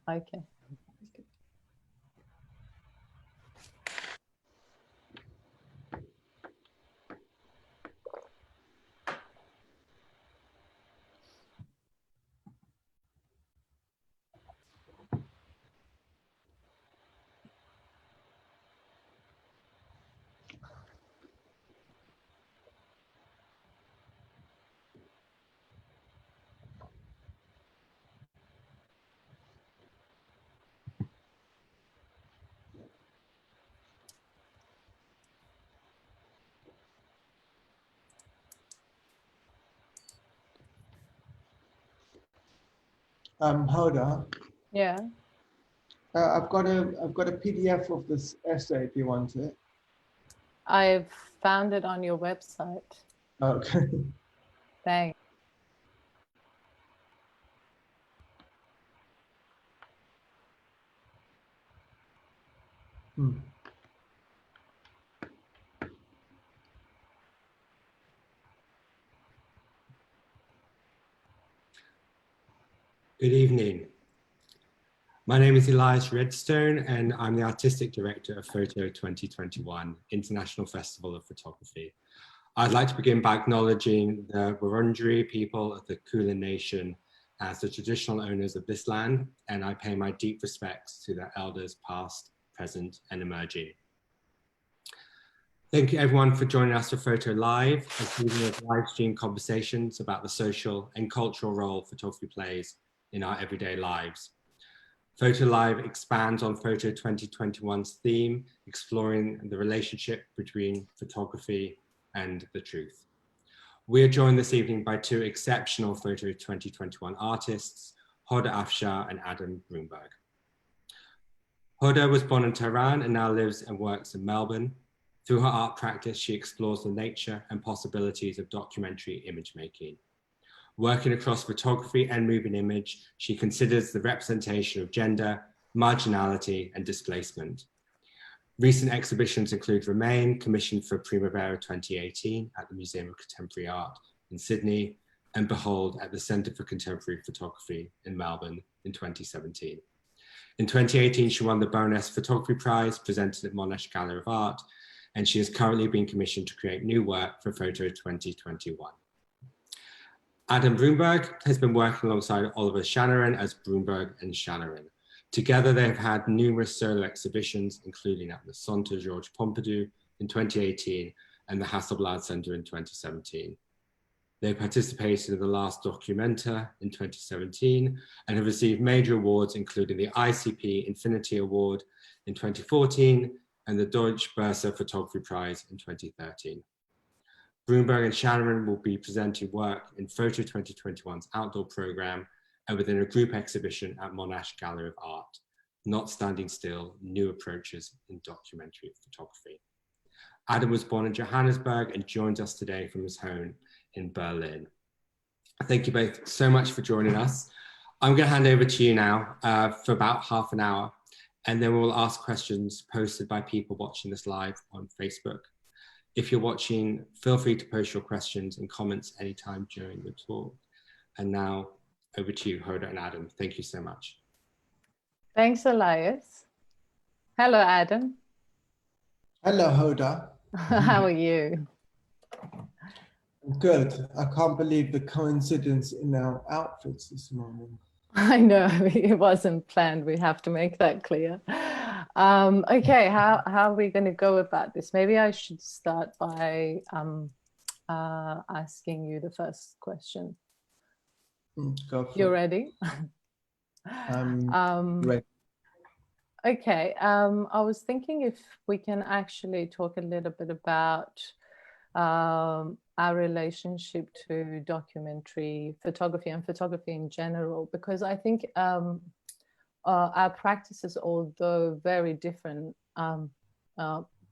Okay. Hoda, Yeah. I've got a PDF of this essay if you want it. I've found it on your website. Okay. Thanks. Good evening. My name is Elias Redstone and I'm the Artistic Director of Photo 2021 International Festival of Photography. I'd like to begin by acknowledging the Wurundjeri people of the Kulin Nation as the traditional owners of this land, and I pay my deep respects to their elders past, present and emerging. Thank you everyone for joining us for Photo Live, including live stream conversations about the social and cultural role photography plays in our everyday lives. Photo Live expands on Photo 2021's theme, exploring the relationship between photography and the truth. We are joined this evening by two exceptional Photo 2021 artists, Hoda Afshar and Adam Broomberg. Hoda was born in Tehran and now lives and works in Melbourne. Through her art practice, she explores the nature and possibilities of documentary image making. Working across photography and moving image, she considers the representation of gender, marginality, and displacement. Recent exhibitions include Remain, commissioned for Primavera 2018 at the Museum of Contemporary Art in Sydney, and Behold at the Centre for Contemporary Photography in Melbourne in 2017. In 2018, she won the Baroness Photography Prize presented at Monash Gallery of Art, and she is currently being commissioned to create new work for Photo 2021. Adam Broomberg has been working alongside Oliver Shannaran as Broomberg and Shannaran. Together, they have had numerous solo exhibitions, including at the Centre Georges Pompidou in 2018 and the Hasselblad Centre in 2017. They participated in the Last Documenta in 2017 and have received major awards, including the ICP Infinity Award in 2014 and the Deutsche Börse Photography Prize in 2013. Broomberg and Shannaran will be presenting work in Photo 2021's outdoor program and within a group exhibition at Monash Gallery of Art, Not Standing Still, New Approaches in Documentary Photography. Adam was born in Johannesburg and joins us today from his home in Berlin. Thank you both so much for joining us. I'm going to hand over to you now for about half an hour, and then we'll ask questions posted by people watching this live on Facebook. If you're watching, feel free to post your questions and comments anytime during the talk. And now over to you, Hoda and Adam. Thank you so much. Thanks, Elias. Hello, Adam. Hello, Hoda. How are you? Good. I can't believe the coincidence in our outfits this morning. I know, it wasn't planned. We have to make that clear. Okay, how are we going to go about this? Maybe I should start by asking you the first question. Go for You're it. ready? I'm ready. Okay, I was thinking if we can actually talk a little bit about our relationship to documentary photography and photography in general, because I think our practices, although very different,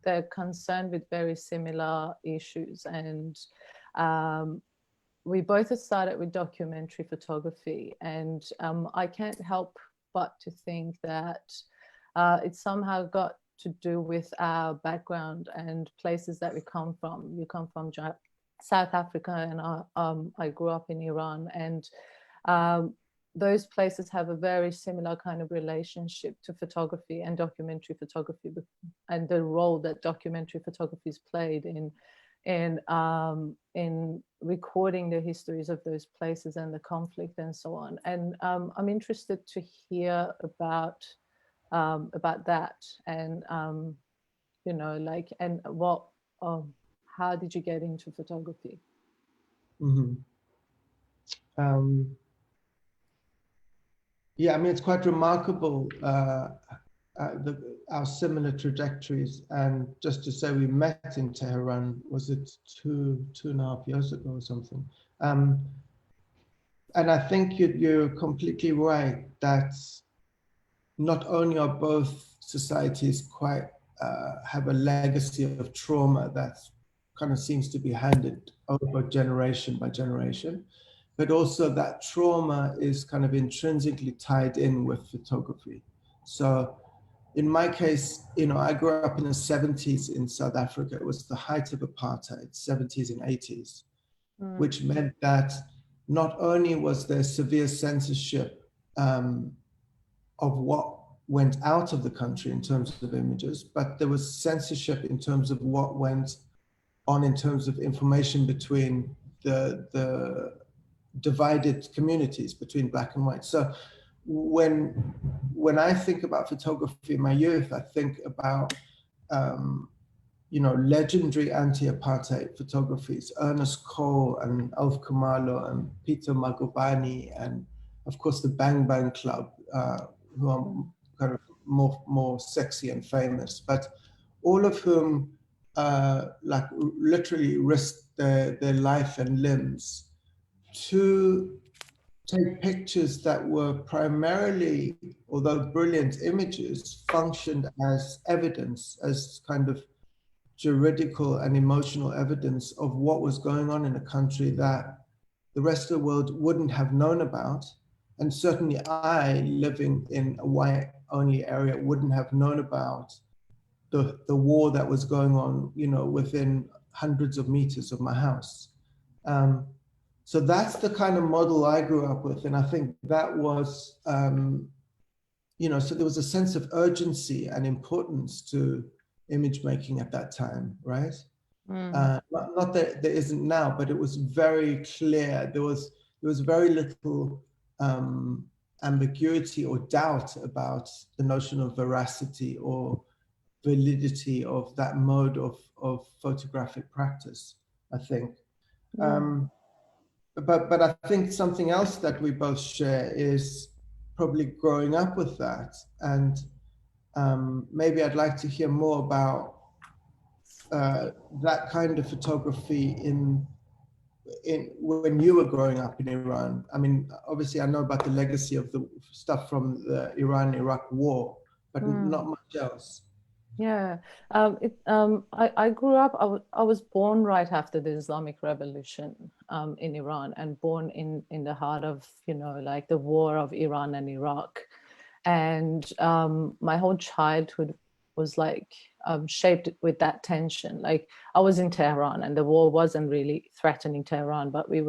they're concerned with very similar issues. And we both have started with documentary photography, and I can't help but to think that it's somehow got to do with our background and places that we come from. You come from South Africa, and I grew up in Iran, and those places have a very similar kind of relationship to photography and documentary photography, and the role that documentary photography has played in recording the histories of those places and the conflict and so on. And I'm interested to hear about that, and you know, like, and what, how did you get into photography? Mm-hmm. Yeah, I mean, it's quite remarkable, our similar trajectories. And just to say, we met in Tehran, was it two and a half years ago or something? And I think you're completely right that not only are both societies quite have a legacy of trauma that kind of seems to be handed over generation by generation, but also that trauma is kind of intrinsically tied in with photography. So in my case, you know, I grew up in the 70s in South Africa. It was the height of apartheid, 70s and 80s, which meant that not only was there severe censorship of what went out of the country in terms of images, but there was censorship in terms of what went on in terms of information between the divided communities between black and white. So when I think about photography in my youth, I think about you know, legendary anti-apartheid photographies, Ernest Cole and Alf Kumalo and Peter Magubani, and of course the Bang Bang Club, who are kind of more sexy and famous, but all of whom like literally risked their life and limbs to take pictures that were primarily, although brilliant images, functioned as evidence, as kind of juridical and emotional evidence of what was going on in a country that the rest of the world wouldn't have known about. And certainly I, living in a white-only area, wouldn't have known about the war that was going on, you know, within hundreds of meters of my house. So that's the kind of model I grew up with. And I think that was, you know, so there was a sense of urgency and importance to image making at that time, right? Not that there isn't now, but it was very clear. There was very little ambiguity or doubt about the notion of veracity or validity of that mode of photographic practice, I think. But I think something else that we both share is probably growing up with that. And maybe I'd like to hear more about that kind of photography in when you were growing up in Iran. I mean, obviously I know about the legacy of the stuff from the Iran-Iraq war, but not much else. Yeah, I grew up, I was born right after the Islamic Revolution in Iran, and born in the heart of, you know, like the war of Iran and Iraq. And my whole childhood was like shaped with that tension. Like I was in Tehran and the war wasn't really threatening Tehran, but we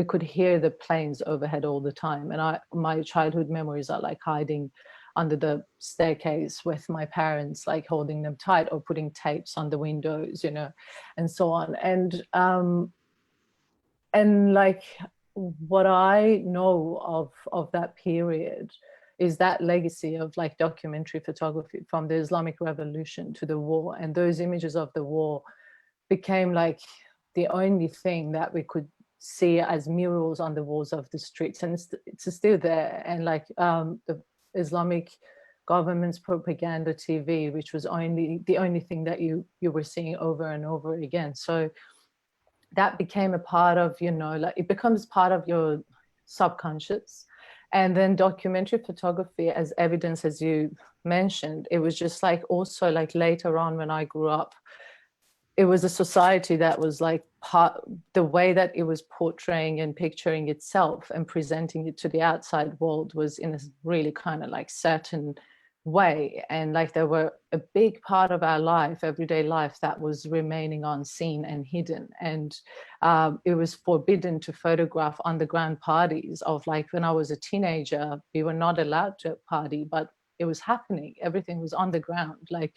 could hear the planes overhead all the time. And my childhood memories are like hiding under the staircase with my parents, like holding them tight or putting tapes on the windows, you know, and so on. And like what I know of that period is that legacy of like documentary photography from the Islamic Revolution to the war. And those images of the war became like the only thing that we could see as murals on the walls of the streets. And it's still there. And like the Islamic government's propaganda TV, which was the only thing that you were seeing over and over again. So that became a part of, you know, like it becomes part of your subconscious. And then documentary photography as evidence, as you mentioned, it was just like also like later on when I grew up, it was a society that was like the way that it was portraying and picturing itself and presenting it to the outside world was in a really kind of like certain way, and like they were a big part of our life, everyday life, that was remaining unseen and hidden. And it was forbidden to photograph underground parties of, like, when I was a teenager, we were not allowed to party, but it was happening. Everything was underground. Like,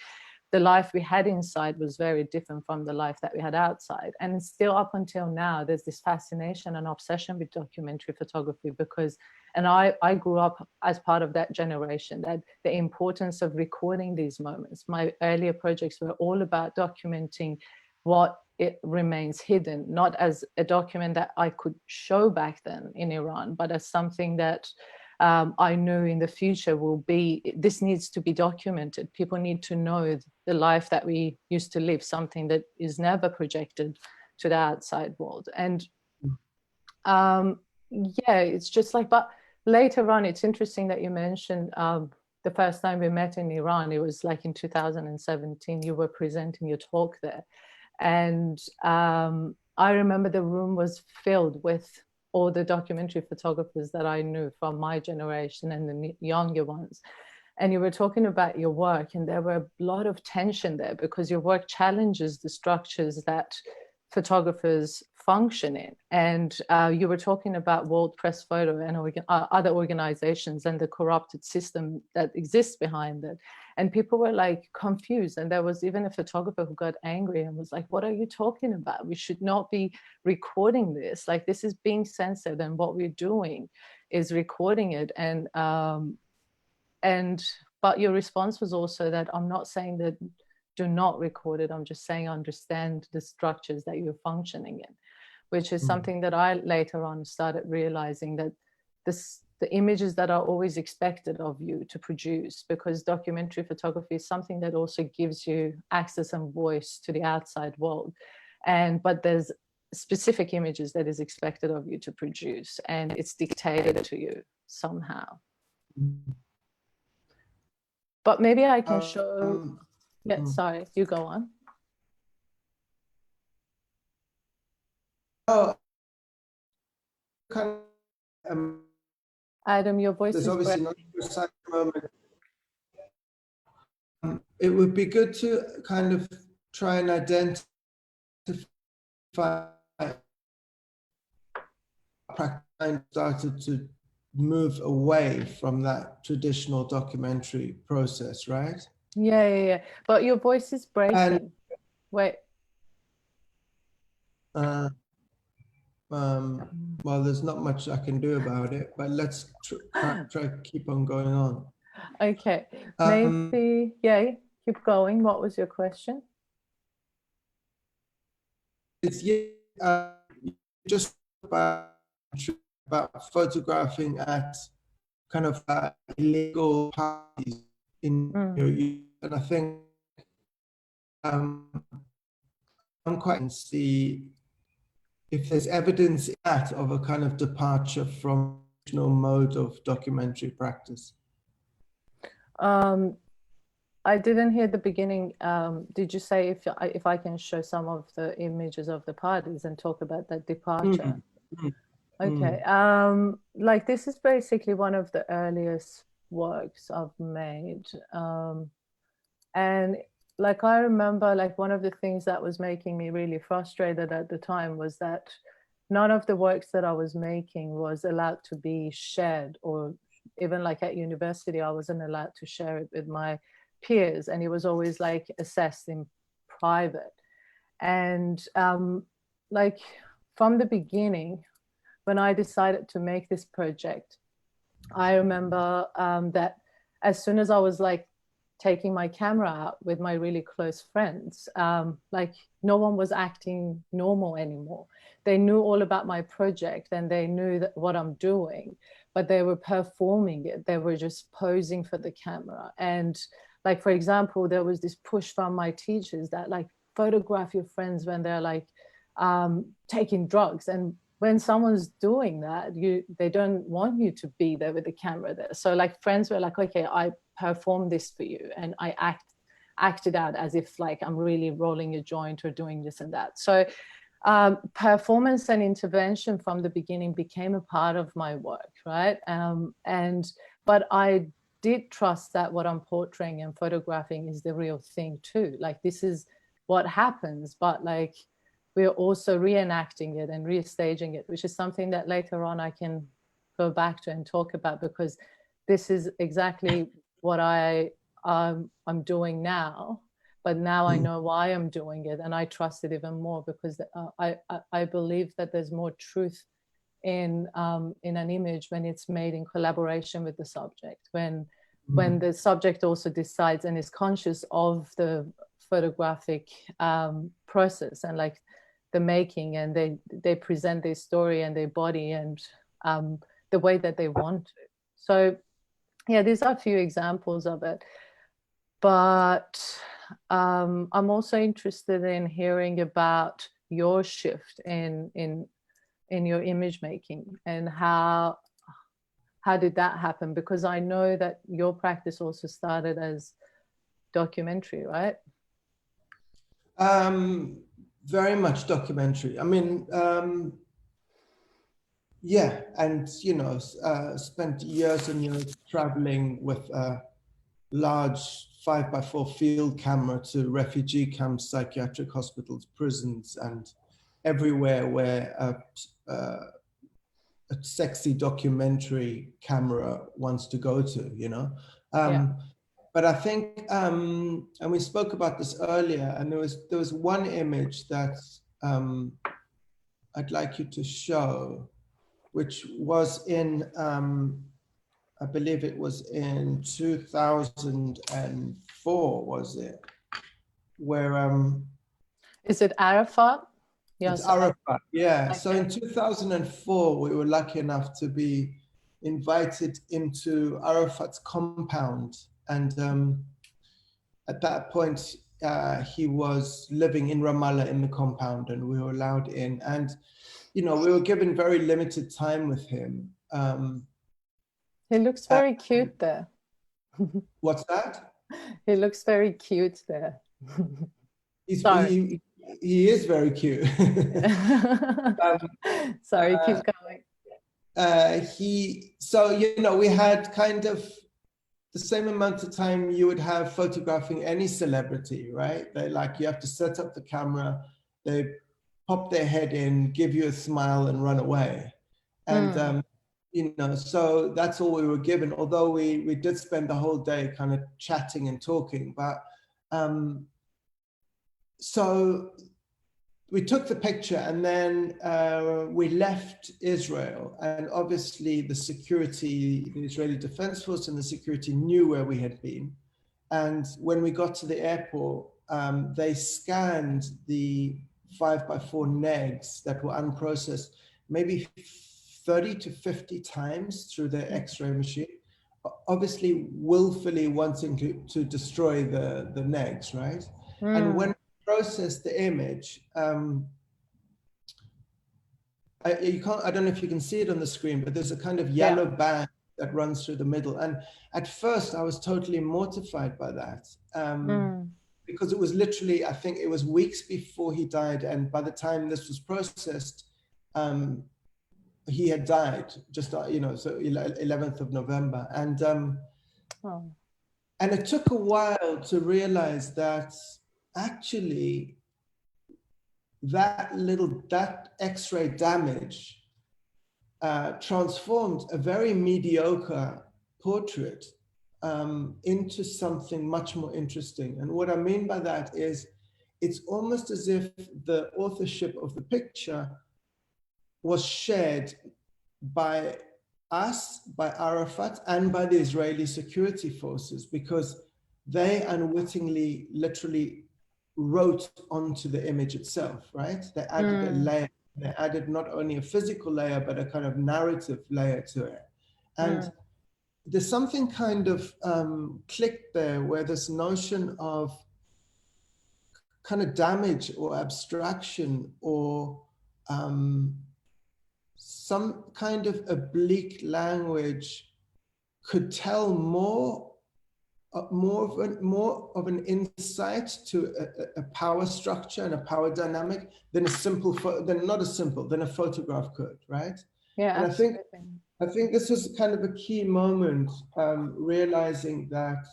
the life we had inside was very different from the life that we had outside. And still up until now, there's this fascination and obsession with documentary photography because, and I grew up as part of that generation, that the importance of recording these moments. My earlier projects were all about documenting what it remains hidden, not as a document that I could show back then in Iran, but as something that I knew in the future will be, this needs to be documented. People need to know the life that we used to live, something that is never projected to the outside world. And yeah, it's just like, but later on, it's interesting that you mentioned the first time we met in Iran, it was like in 2017, you were presenting your talk there. And I remember the room was filled with all the documentary photographers that I knew from my generation and the younger ones. And you were talking about your work, and there were a lot of tension there because your work challenges the structures that photographers function in. And you were talking about World Press Photo and other organizations and the corrupted system that exists behind it. And people were like confused. And there was even a photographer who got angry and was like, what are you talking about? We should not be recording this. Like, this is being censored, and what we're doing is recording it. But your response was also that I'm not saying that do not record it. I'm just saying understand the structures that you're functioning in, which is something that I later on started realizing, that the images that are always expected of you to produce, because documentary photography is something that also gives you access and voice to the outside world. But there's specific images that is expected of you to produce, and it's dictated to you somehow. But maybe I can show, yeah, sorry, you go on. Oh, Adam, your voice is obviously not a precise moment. It would be good to kind of try and identify practice started to move away from that traditional documentary process, right? Yeah. But your voice is breaking. Wait. Well, there's not much I can do about it, but let's try to keep on going on. Okay, maybe, yeah, keep going. What was your question? It's just about photographing at kind of illegal parties in and I think I'm quite see if there's evidence that of a kind of departure from the traditional mode of documentary practice. I didn't hear the beginning. Did you say if I can show some of the images of the parties and talk about that departure? Okay. Like, this is basically one of the earliest works I've made. And like, I remember, like, one of the things that was making me really frustrated at the time was that none of the works that I was making was allowed to be shared, or even like at university, I wasn't allowed to share it with my peers, and it was always like assessed in private. And like, from the beginning, when I decided to make this project, I remember that as soon as I was like taking my camera out with my really close friends, like, no one was acting normal anymore. They knew all about my project and they knew that what I'm doing, but they were performing it. They were just posing for the camera. And like, for example, there was this push from my teachers that, like, photograph your friends when they're like taking drugs. And when someone's doing that, they don't want you to be there with the camera there. So like, friends were like, okay, I perform this for you, and I acted out as if like I'm really rolling a joint or doing this and that. So performance and intervention from the beginning became a part of my work, right? But I did trust that what I'm portraying and photographing is the real thing too. Like, this is what happens, but like we're also reenacting it and restaging it, which is something that later on I can go back to and talk about, because this is exactly what I'm doing now. But now I know why I'm doing it, and I trust it even more, because I believe that there's more truth in an image when it's made in collaboration with the subject, when the subject also decides and is conscious of the photographic process and like the making, and they present their story and their body and the way that they want to. So yeah, these are a few examples of it. But I'm also interested in hearing about your shift in your image making, and how did that happen? Because I know that your practice also started as documentary, right? Very much documentary. I mean, yeah, and you know, spent years and years traveling with a large 5x4 field camera to refugee camps, psychiatric hospitals, prisons, and everywhere where a sexy documentary camera wants to go to, you know. But I think, and we spoke about this earlier, and there was one image that I'd like you to show, which was in, I believe it was in 2004, was it? Where is it Arafat? Yes, it's Arafat, yeah. Okay. So in 2004, we were lucky enough to be invited into Arafat's compound. And at that point, he was living in Ramallah in the compound, and we were allowed in. And, you know, we were given very limited time with him. He looks very cute there. What's that? He looks very cute there. Sorry. He is very cute. Sorry, keep going. So, you know, we had kind of the same amount of time you would have photographing any celebrity, right? They like, you have to set up the camera, they pop their head in, give you a smile and run away. And, you know, so that's all we were given, although we did spend the whole day kind of chatting and talking. But so we took the picture, and then we left Israel, and obviously the Israeli Defense Force and the security knew where we had been. And when we got to the airport, they scanned the 5x4 negs that were unprocessed, maybe 30 to 50 times through their X-ray machine, obviously willfully wanting to destroy the negs, right? And when process the image, I don't know if you can see it on the screen, but there's a kind of yellow band that runs through the middle. And at first I was totally mortified by that, because it was literally, I think it was weeks before he died. And by the time this was processed, he had died, just, you know, so 11th of November. And, and it took a while to realize that actually that X-ray damage transformed a very mediocre portrait into something much more interesting. And what I mean by that is, it's almost as if the authorship of the picture was shared by us, by Arafat, and by the Israeli security forces, because they unwittingly literally wrote onto the image itself, right? They added a layer. They added not only a physical layer, but a kind of narrative layer to it. And there's something kind of clicked there, where this notion of kind of damage or abstraction or some kind of oblique language could tell more of an insight to a power structure and a power dynamic than a photograph could, right? Yeah, and absolutely. I think this was kind of a key moment, realizing that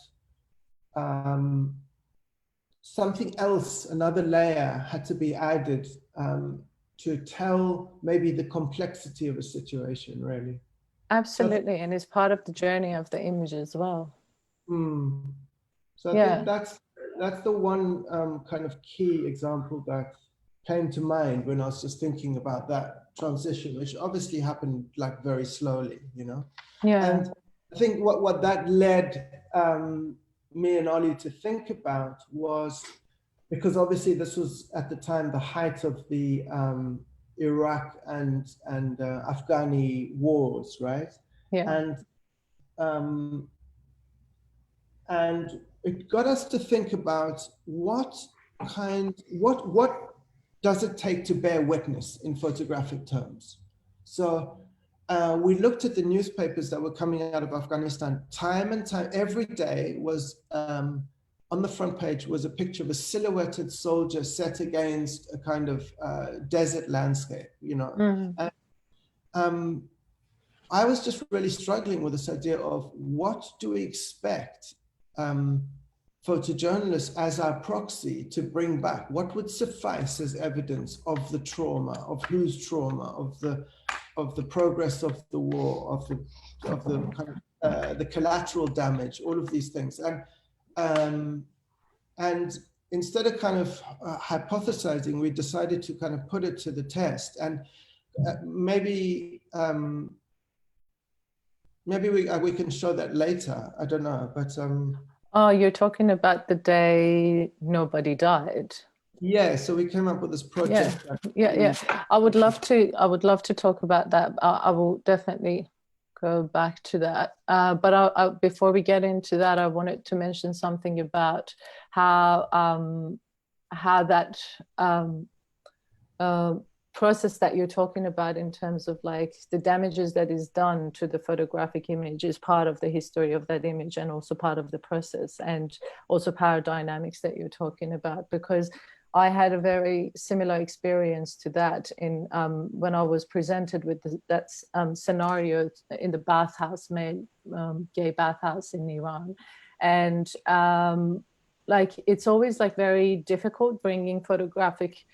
something else, another layer had to be added to tell maybe the complexity of a situation, really. Absolutely, and it's part of the journey of the image as well. So I think that's the one kind of key example that came to mind when I was just thinking about that transition, which obviously happened like very slowly, you know? Yeah. And I think what that led me and Ollie to think about was, because obviously this was at the time the height of the Iraq and Afghani wars, right? Yeah. And it got us to think about what does it take to bear witness in photographic terms. So we looked at the newspapers that were coming out of Afghanistan time and time. Every day was on the front page was a picture of a silhouetted soldier set against a kind of desert landscape, you know. Mm-hmm. And I was just really struggling with this idea of what do we expect photojournalists as our proxy to bring back? What would suffice as evidence of the trauma, of whose trauma, of the progress of the war, of the kind of the collateral damage, all of these things, and instead of kind of hypothesizing, we decided to kind of put it to the test, and maybe we can show that later. I don't know, but oh, you're talking about the day nobody died. Yeah, so we came up with this project. Yeah. I would love to talk about that. I will definitely go back to that. But before we get into that, I wanted to mention something about how that process that you're talking about in terms of like the damages that is done to the photographic image is part of the history of that image, and also part of the process, and also power dynamics that you're talking about. Because I had a very similar experience to that in when I was presented with that scenario in the bathhouse, gay bathhouse in Iran. And like, it's always like very difficult bringing photographic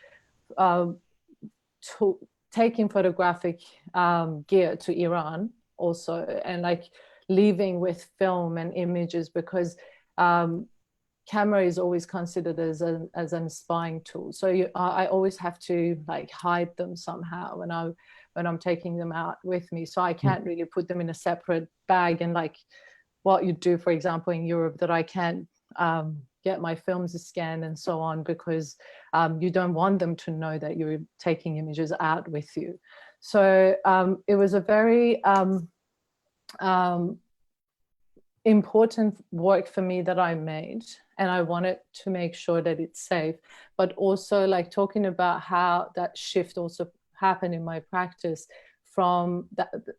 taking photographic gear to Iran also, and like leaving with film and images, because camera is always considered as a spying tool. So I always have to like hide them somehow when I'm taking them out with me. So I can't really put them in a separate bag, and like what you do, for example, in Europe, that I can't get my films scanned and so on, because you don't want them to know that you're taking images out with you. So it was a very important work for me that I made, and I wanted to make sure that it's safe, but also like talking about how that shift also happened in my practice from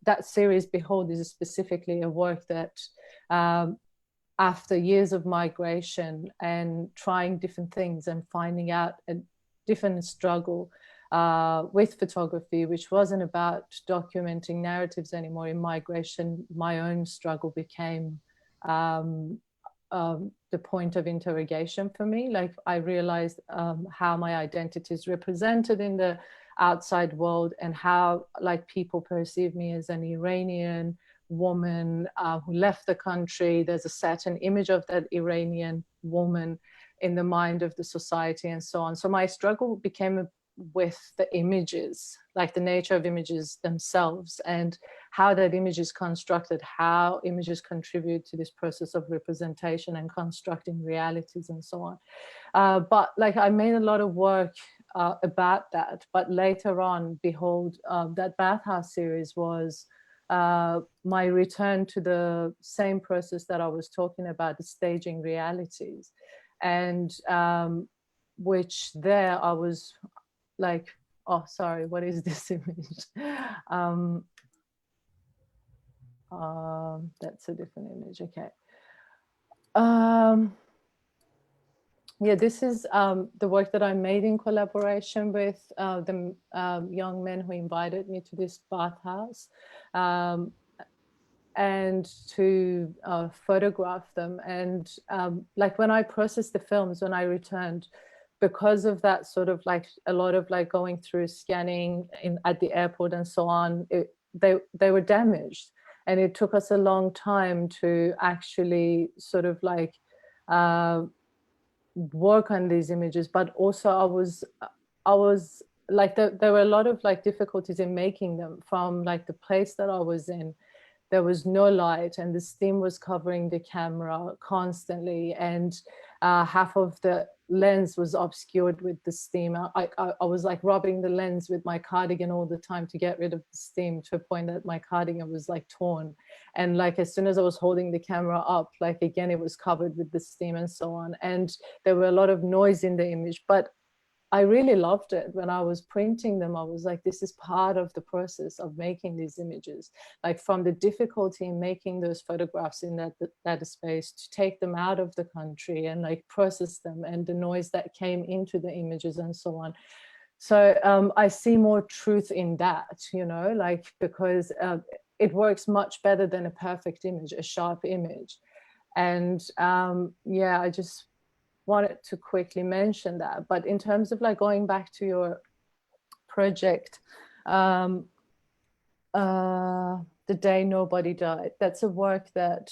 that series. Behold is specifically a work that after years of migration and trying different things and finding out a different struggle with photography, which wasn't about documenting narratives anymore. In migration, my own struggle became the point of interrogation for me. Like, I realized how my identity is represented in the outside world, and how like people perceive me as an Iranian woman who left the country. There's a certain image of that Iranian woman in the mind of the society and so on. So my struggle became with the images, like the nature of images themselves, and how that image is constructed, how images contribute to this process of representation and constructing realities and so on. But like, I made a lot of work about that. But later on, behold, that bathhouse series was my return to the same process that I was talking about, the staging realities. And which there I was like, oh, sorry, what is this image? That's a different image, okay. Yeah, this is the work that I made in collaboration with the young men who invited me to this bathhouse. and to photograph them. And like when I processed the films, when I returned, because of that sort of like a lot of like going through scanning at the airport and so on, they were damaged. And it took us a long time to actually sort of like work on these images. But also I was like, there were a lot of like difficulties in making them, from like the place that I was in. There was no light and the steam was covering the camera constantly, and half of the lens was obscured with the steam. I was like rubbing the lens with my cardigan all the time to get rid of the steam, to a point that my cardigan was like torn. And like as soon as I was holding the camera up, like again, it was covered with the steam and so on. And there were a lot of noise in the image, but I really loved it. When I was printing them, I was like, this is part of the process of making these images. Like from the difficulty in making those photographs in that space, to take them out of the country and like process them, and the noise that came into the images and so on. So I see more truth in that, you know, like, because it works much better than a perfect image, a sharp image. And yeah, I just wanted to quickly mention that. But in terms of like going back to your project, The Day Nobody Died, that's a work that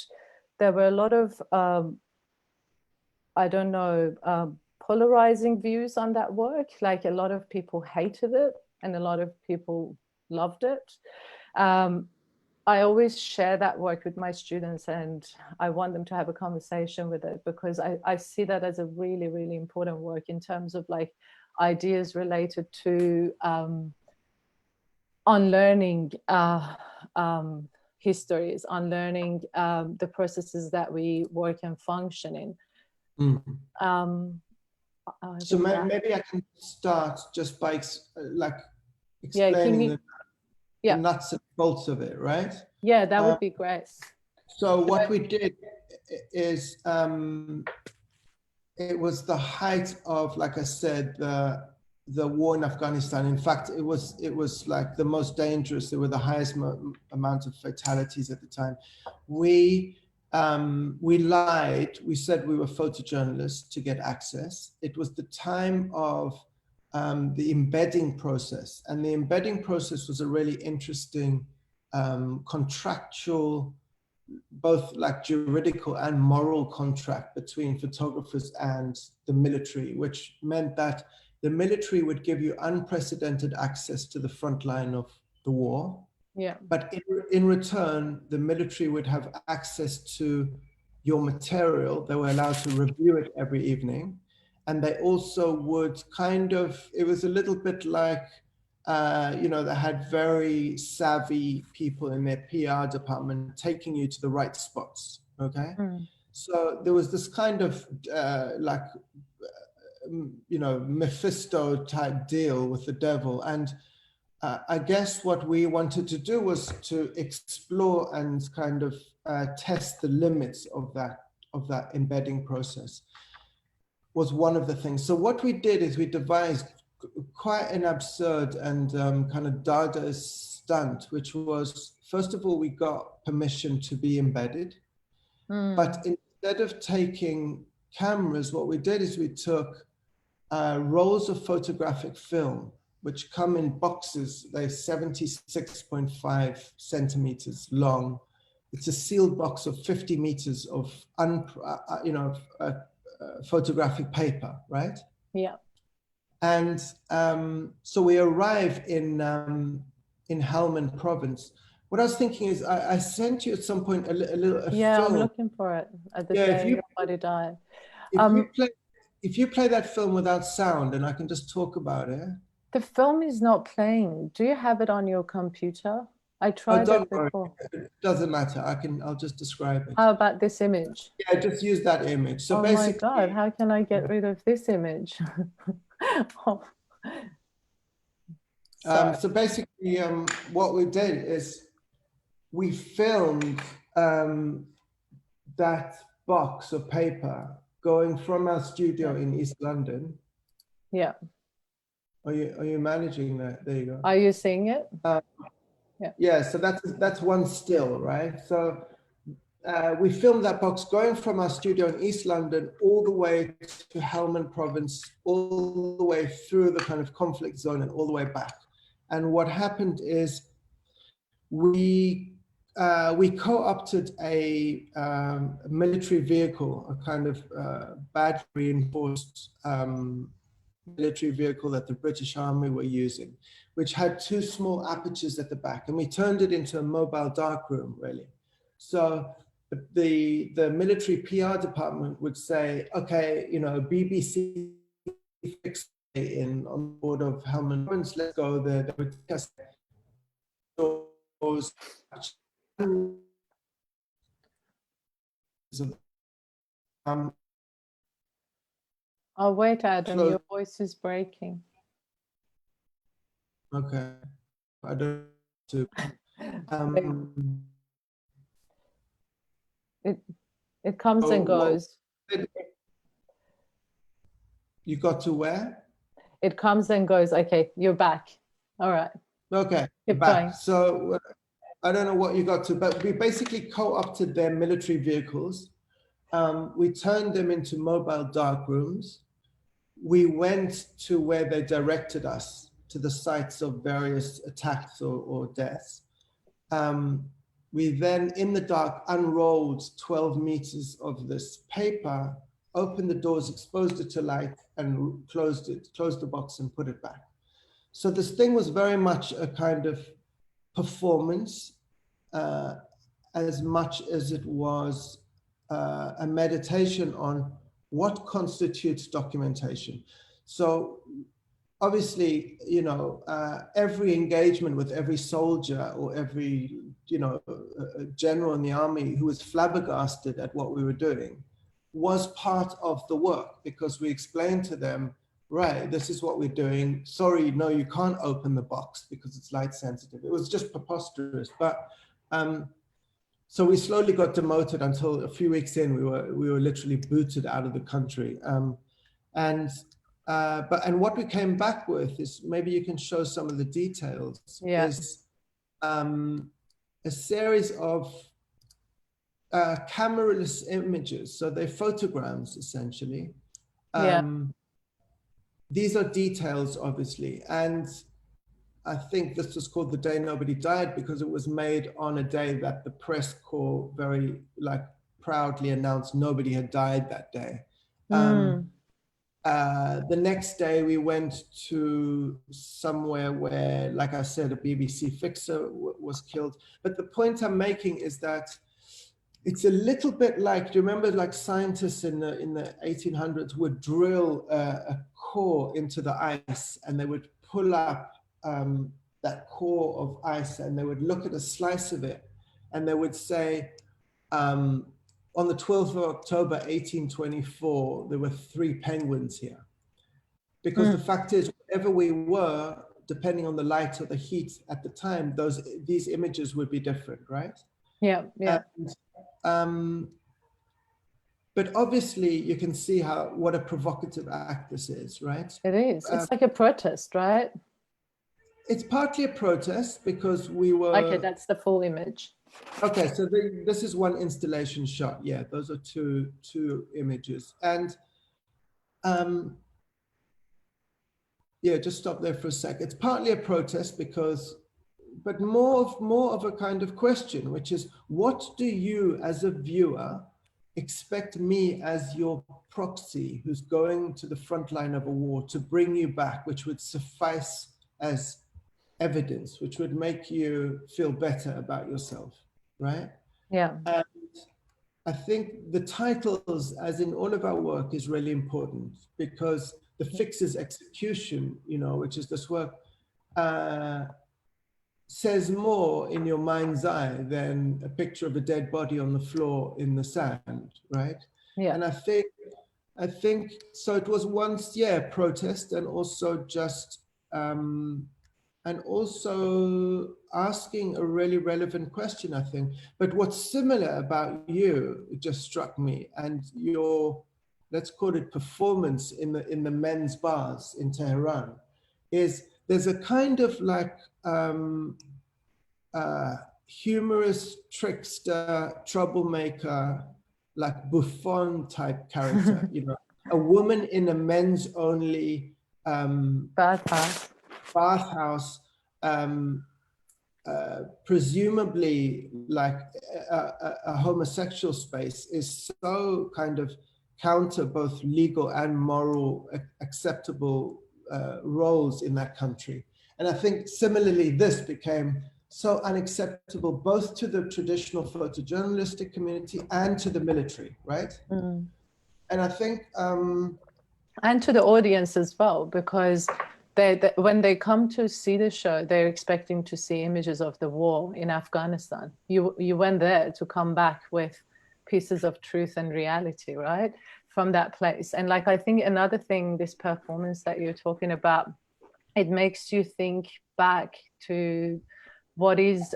there were a lot of, I don't know, polarizing views on that work. Like a lot of people hated it and a lot of people loved it. I always share that work with my students, and I want them to have a conversation with it, because I see that as a really, really important work in terms of like ideas related to unlearning histories, unlearning the processes that we work and function in. So maybe I can start just by like explaining the nuts and bolts of it, right? Yeah, that would be great. So what we did is, it was the height of, like I said, the war in Afghanistan. In fact, it was like the most dangerous. There were the highest amount of fatalities at the time. We lied. We said we were photojournalists to get access. It was the time of the embedding process. And the embedding process was a really interesting contractual, both like juridical and moral contract between photographers and the military, which meant that the military would give you unprecedented access to the front line of the war. Yeah. But in return, the military would have access to your material. They were allowed to review it every evening. And they also would kind of, it was a little bit like, you know, they had very savvy people in their PR department taking you to the right spots, okay? So there was this kind of like, you know, Mephisto type deal with the devil. And I guess what we wanted to do was to explore and kind of test the limits of that embedding process. Was one of the things. So what we did is we devised quite an absurd and kind of Dadaist stunt, which was, first of all, we got permission to be embedded. But instead of taking cameras, what we did is we took rolls of photographic film, which come in boxes. They're 76.5 centimeters long. It's a sealed box of 50 meters of, photographic paper, right? Yeah. And so we arrive in Helmand province. What I was thinking is, I sent you at some point a yeah, film. I'm looking for it. At the Day Nobody Died. If you play that film without sound, and I can just talk about it. The film is not playing. Do you have it on your computer? I tried it before. Worry. It doesn't matter. I'll just describe it. How about this image? Yeah, just use that image. So oh my God, how can I get rid of this image? So basically, what we did is we filmed that box of paper going from our studio in East London. Yeah. Are you managing that? There you go. Are you seeing it? Yeah, so that's one still, right? So we filmed that box going from our studio in East London all the way to Helmand Province, all the way through the kind of conflict zone and all the way back. And what happened is we co-opted a military vehicle, a kind of badly reinforced military vehicle that the British Army were using, which had two small apertures at the back, and we turned it into a mobile darkroom, really. So the military PR department would say, okay, you know, BBC fixed in on board of Helmand Province, let's go there. They would take us doors. Oh, wait, Adam, your voice is breaking. Okay, I don't to. It comes and goes. You got to where? It comes and goes. Okay, you're back. All right. Okay, keep back. Going. So I don't know what you got to, but we basically co-opted their military vehicles. We turned them into mobile dark rooms. We went to where they directed us, to the sites of various attacks or deaths. We then, in the dark, unrolled 12 meters of this paper, opened the doors, exposed it to light, and closed the box and put it back. So this thing was very much a kind of performance, as much as it was a meditation on what constitutes documentation. So obviously, you know, every engagement with every soldier or every, you know, general in the army who was flabbergasted at what we were doing was part of the work, because we explained to them, right, this is what we're doing. Sorry, no, you can't open the box because it's light sensitive. It was just preposterous. But so we slowly got demoted until a few weeks in, we were literally booted out of the country. And what we came back with is, maybe you can show some of the details, is a series of cameraless images. So they're photograms, essentially. These are details, obviously. And I think this was called The Day Nobody Died because it was made on a day that the press corps very proudly announced nobody had died that day. The next day we went to somewhere where, like I said, a BBC fixer was killed. But the point I'm making is that it's a little bit like, do you remember like scientists in the 1800s would drill a core into the ice, and they would pull up that core of ice, and they would look at a slice of it, and they would say, on the 12th of October, 1824, there were 3 penguins here. Because the fact is, wherever we were, depending on the light or the heat at the time, these images would be different, right? Yeah, yeah. And, but obviously, you can see what a provocative act this is, right? It is. It's like a protest, right? It's partly a protest because we were... Okay, that's the full image. Okay, so this is one installation shot. Yeah, those are two images. And yeah, just stop there for a sec. It's partly a protest because, but more of a kind of question, which is, what do you as a viewer expect me as your proxy who's going to the front line of a war to bring you back, which would suffice as evidence, which would make you feel better about yourself, right? Yeah. And I think the titles, as in all of our work, is really important, because the fixer's execution, you know, which is this work, says more in your mind's eye than a picture of a dead body on the floor in the sand, right? Yeah. And I think so. It was once, protest, and also just and also asking a really relevant question, I think. But what's similar about you, it just struck me, and your, let's call it performance in the men's bars in Tehran, is there's a kind of like humorous, trickster, troublemaker, like Buffon type character, you know, a woman in a men's only bathhouse, presumably like a homosexual space, is so kind of counter both legal and moral acceptable roles in that country. And I think similarly, this became so unacceptable both to the traditional photojournalistic community and to the military, right? Mm. And I think and to the audience as well, because when they come to see the show, they're expecting to see images of the war in Afghanistan. You went there to come back with pieces of truth and reality, right, from that place. And like, I think another thing, this performance that you're talking about, it makes you think back to what is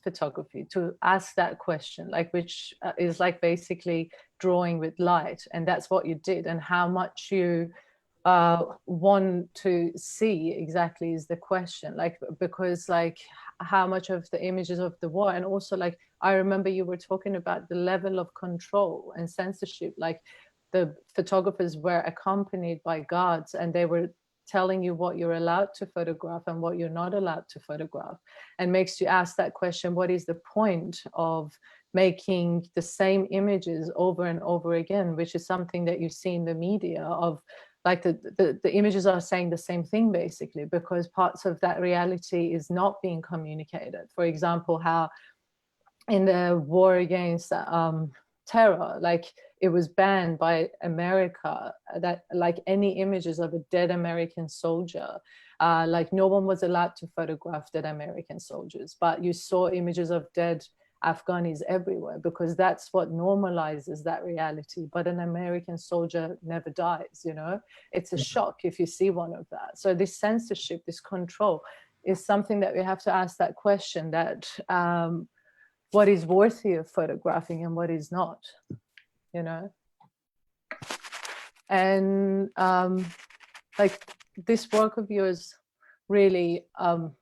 photography, to ask that question, like, which is like basically drawing with light. And that's what you did, and how much you want to see exactly is the question, like, because like how much of the images of the war, and also like I remember you were talking about the level of control and censorship, like the photographers were accompanied by guards and they were telling you what you're allowed to photograph and what you're not allowed to photograph, and makes you ask that question, what is the point of making the same images over and over again, which is something that you see in the media of, like the images are saying the same thing basically, because parts of that reality is not being communicated. For example, how in the war against terror, like it was banned by America that like any images of a dead American soldier, like no one was allowed to photograph dead American soldiers, but you saw images of dead Afghanis everywhere, because that's what normalizes that reality. But an American soldier never dies, you know? It's a shock if you see one of that. So this censorship, this control is something that we have to ask that question, that what is worthy of photographing and what is not, you know? And like this work of yours really,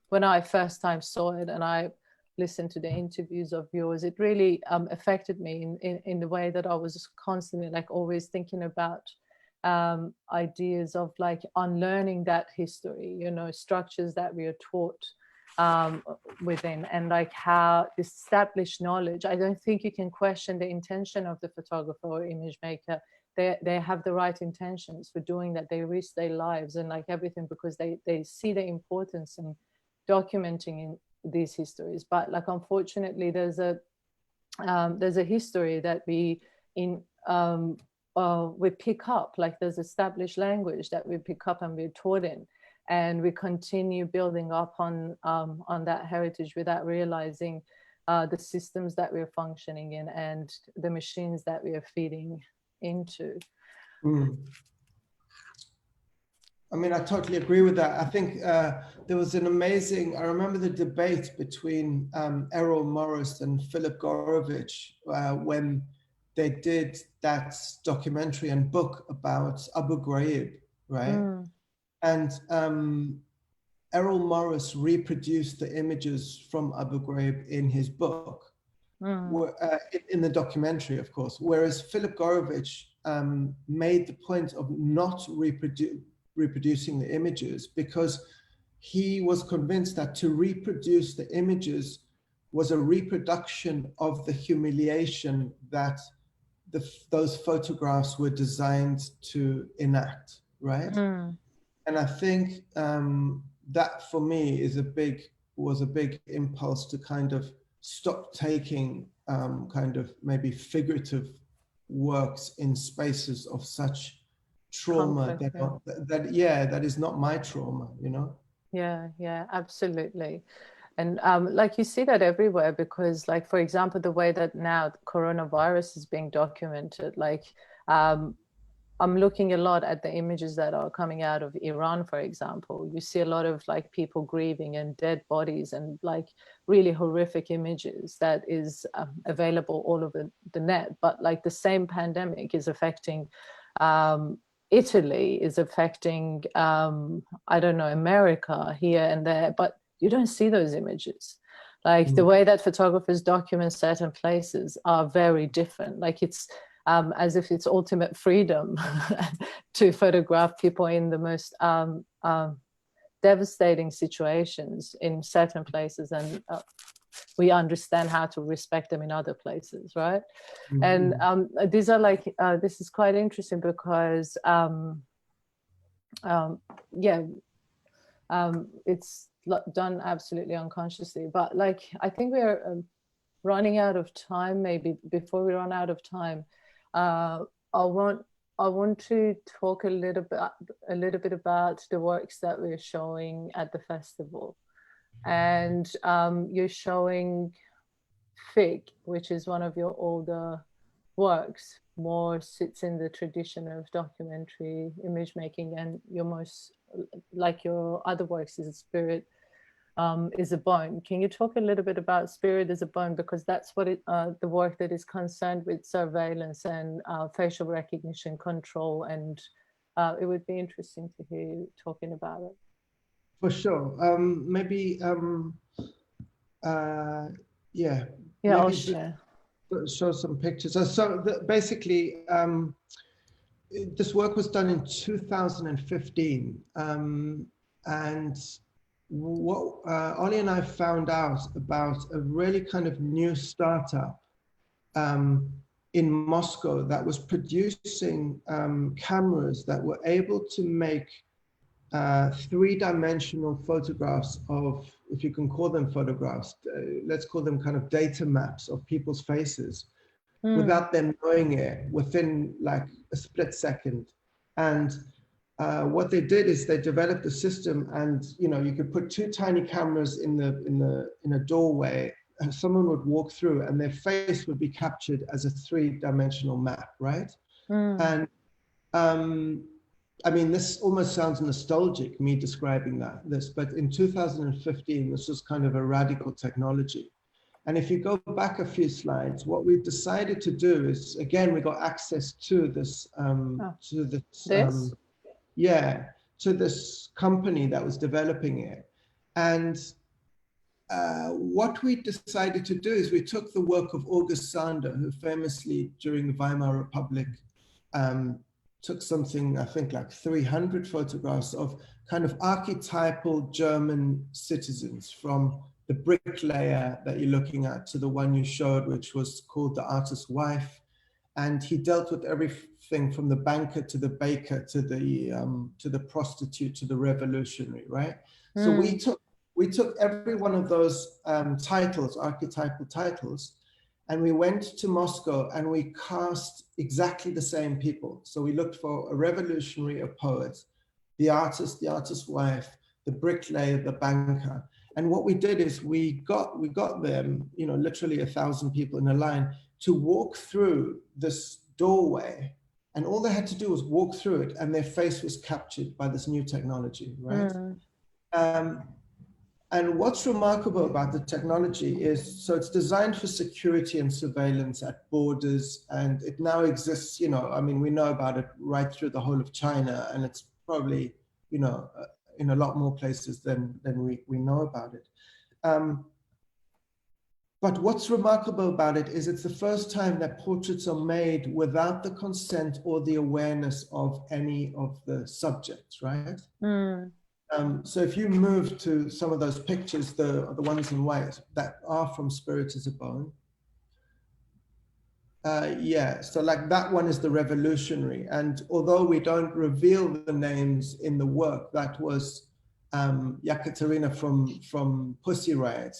when I first time saw it and I listened to the interviews of yours, it really affected me in the way that I was constantly like always thinking about ideas of like unlearning that history, you know, structures that we are taught within, and like how this established knowledge, I don't think you can question the intention of the photographer or image maker. They have the right intentions for doing that. They risk their lives and like everything, because they see the importance in documenting in these histories. But like unfortunately there's a history that we pick up, like there's established language that we pick up and we're taught in, and we continue building up on that heritage without realizing the systems that we're functioning in and the machines that we are feeding into. I mean, I totally agree with that. I think there was an amazing, I remember the debate between Errol Morris and Philip Gorovich when they did that documentary and book about Abu Ghraib, right? And Errol Morris reproduced the images from Abu Ghraib in his book, in the documentary, of course, whereas Philip Gorovich made the point of not reproducing the images because he was convinced that to reproduce the images was a reproduction of the humiliation that those photographs were designed to enact, right? And I think that for me was a big impulse to kind of stop taking kind of maybe figurative works in spaces of such trauma that is not my trauma, you know? Yeah, absolutely. And like you see that everywhere, because like, for example, the way that now coronavirus is being documented, like I'm looking a lot at the images that are coming out of Iran, for example. You see a lot of like people grieving and dead bodies and like really horrific images that is available all over the net. But like the same pandemic is affecting Italy, is affecting, I don't know, America here and there, but you don't see those images. Like the way that photographers document certain places are very different. Like it's as if it's ultimate freedom to photograph people in the most devastating situations in certain places, and we understand how to respect them in other places, right? And these are like, this is quite interesting because it's done absolutely unconsciously, but like I think we're running out of time. Maybe before we run out of time, I want to talk a little bit about the works that we're showing at the festival. And you're showing Fig, which is one of your older works, more sits in the tradition of documentary image making, and your most, like your other works, is Spirit is a Bone. Can you talk a little bit about Spirit is a Bone, because that's what the work that is concerned with surveillance and facial recognition control, and it would be interesting to hear you talking about it. For sure. Maybe yeah, I'll share. Show some pictures. Basically, this work was done in 2015, and what Ollie and I found out about a really kind of new startup in Moscow that was producing cameras that were able to make three-dimensional photographs of, if you can call them photographs, let's call them kind of data maps of people's faces without them knowing it, within like a split second. And what they did is they developed a system, and you could put two tiny cameras in a doorway, and someone would walk through and their face would be captured as a three-dimensional map, right? And I mean, this almost sounds nostalgic, me describing this, but in 2015, this was kind of a radical technology. And if you go back a few slides, what we decided to do is, again, we got access to this, to this company that was developing it. And what we decided to do is we took the work of August Sander, who famously during the Weimar Republic took something, I think like 300 photographs of kind of archetypal German citizens, from the bricklayer that you're looking at to the one you showed, which was called The Artist's Wife. And he dealt with everything from the banker to the baker to the prostitute to the revolutionary, right? So we took every one of those titles, archetypal titles, and we went to Moscow and we cast exactly the same people. So we looked for a revolutionary, a poet, the artist's wife, the bricklayer, the banker. And what we did is we got them, literally 1,000 people in a line to walk through this doorway. And all they had to do was walk through it and their face was captured by this new technology, right? And what's remarkable about the technology is, so it's designed for security and surveillance at borders, and it now exists, I mean, we know about it right through the whole of China, and it's probably, in a lot more places than we know about it. But what's remarkable about it is it's the first time that portraits are made without the consent or the awareness of any of the subjects, right? So if you move to some of those pictures, the ones in white that are from Spirit is a Bone. So like that one is the revolutionary. And although we don't reveal the names in the work, that was Yekaterina from Pussy Riot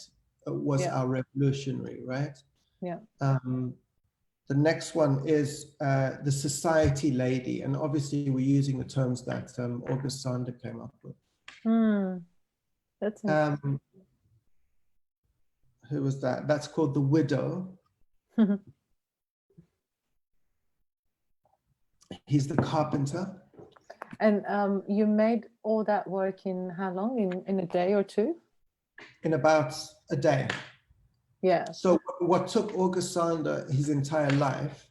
was our revolutionary, right? Yeah. The next one is the society lady. And obviously we're using the terms that August Sander came up with. That's interesting. Who was that? That's called The Widow. He's the carpenter. And you made all that work in how long? In a day or two? In about a day. Yeah. So what took August Sander his entire life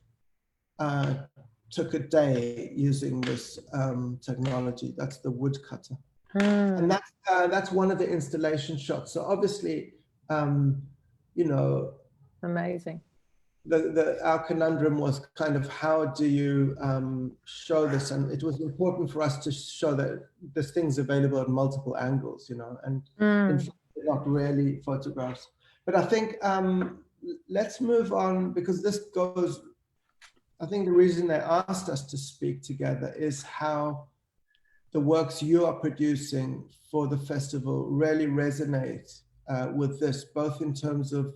took a day using this technology. That's the woodcutter. And that's one of the installation shots. So obviously, you know, Amazing. our conundrum was kind of how do you show this, and it was important for us to show that this thing's available at multiple angles, you know, and in fact, not really photographs. But I think let's move on, because this goes, I think the reason they asked us to speak together is how the works you are producing for the festival really resonate with this, both in terms of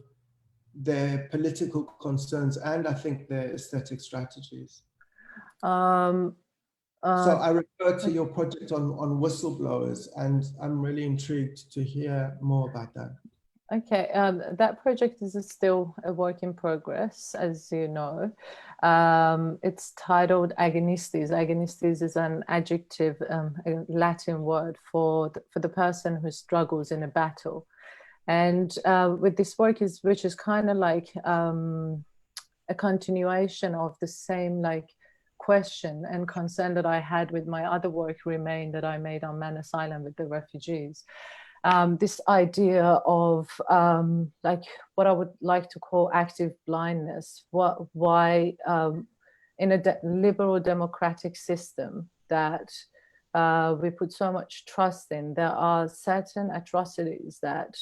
their political concerns and I think their aesthetic strategies. So I refer to your project on whistleblowers, and I'm really intrigued to hear more about that. Okay, that project is still a work in progress, as you know. It's titled agonistes. Agonistes is an adjective, a Latin word for the person who struggles in a battle. And with this work, which is kind of like a continuation of the same like question and concern that I had with my other work, Remain, that I made on Manus Island with the refugees. This idea of like what I would like to call active blindness. Why in a liberal democratic system that we put so much trust in, there are certain atrocities that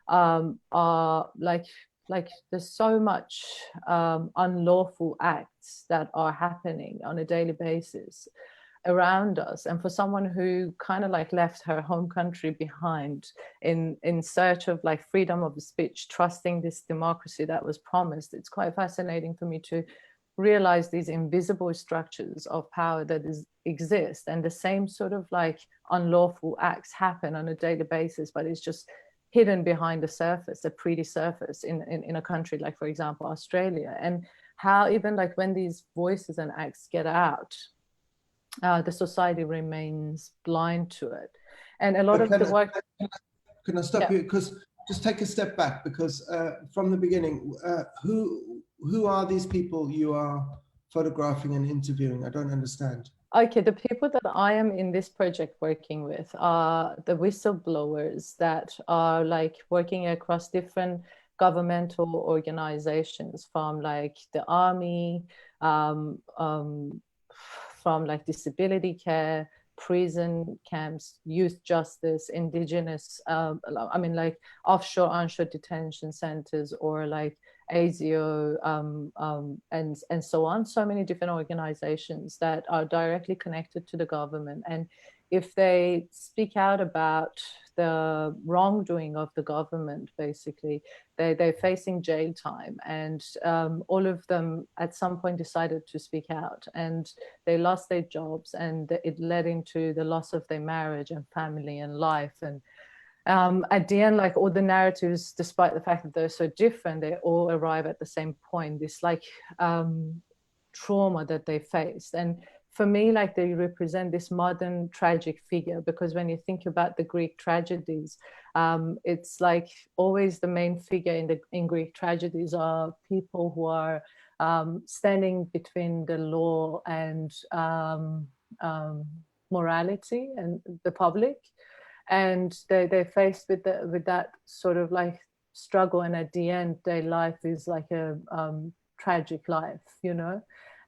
are like there's so much unlawful acts that are happening on a daily basis around us. And for someone who kind of like left her home country behind in search of like freedom of speech, trusting this democracy that was promised, it's quite fascinating for me to realize these invisible structures of power that exist, and the same sort of like unlawful acts happen on a daily basis, but it's just hidden behind the surface, a pretty surface in a country like, for example, Australia. And how even like when these voices and acts get out, the society remains blind to it. And a lot of the work... Can I stop you? Because just take a step back, because from the beginning, who are these people you are photographing and interviewing? I don't understand. Okay, the people that I am in this project working with are the whistleblowers that are like working across different governmental organizations, from like the army, from like disability care, prison camps, youth justice, indigenous, I mean like offshore, onshore detention centers, or like ASIO, and so on. So many different organizations that are directly connected to the government. And if they speak out about the wrongdoing of the government, basically, they're facing jail time. And all of them at some point decided to speak out, and they lost their jobs, and it led into the loss of their marriage and family and life. And at the end, like all the narratives, despite the fact that they're so different, they all arrive at the same point, this like trauma that they faced. And for me, like they represent this modern tragic figure, because when you think about the Greek tragedies, it's like always the main figure in Greek tragedies are people who are standing between the law and morality and the public. And they're faced with that sort of like struggle, and at the end their life is like a tragic life, you know.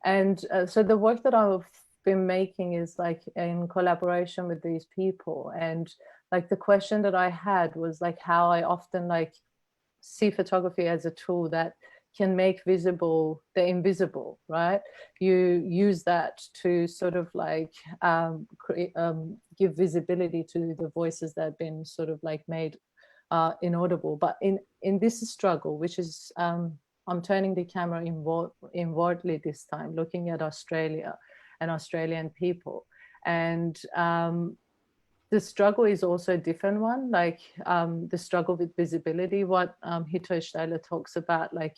And so the work that I've been making is like in collaboration with these people. And like the question that I had was like how I often like see photography as a tool that can make visible the invisible, right? You use that to sort of like give visibility to the voices that have been sort of like made inaudible. But in this struggle, which is, I'm turning the camera inwardly this time, looking at Australia and Australian people. And the struggle is also a different one, like the struggle with visibility, what Hito Steyler talks about, like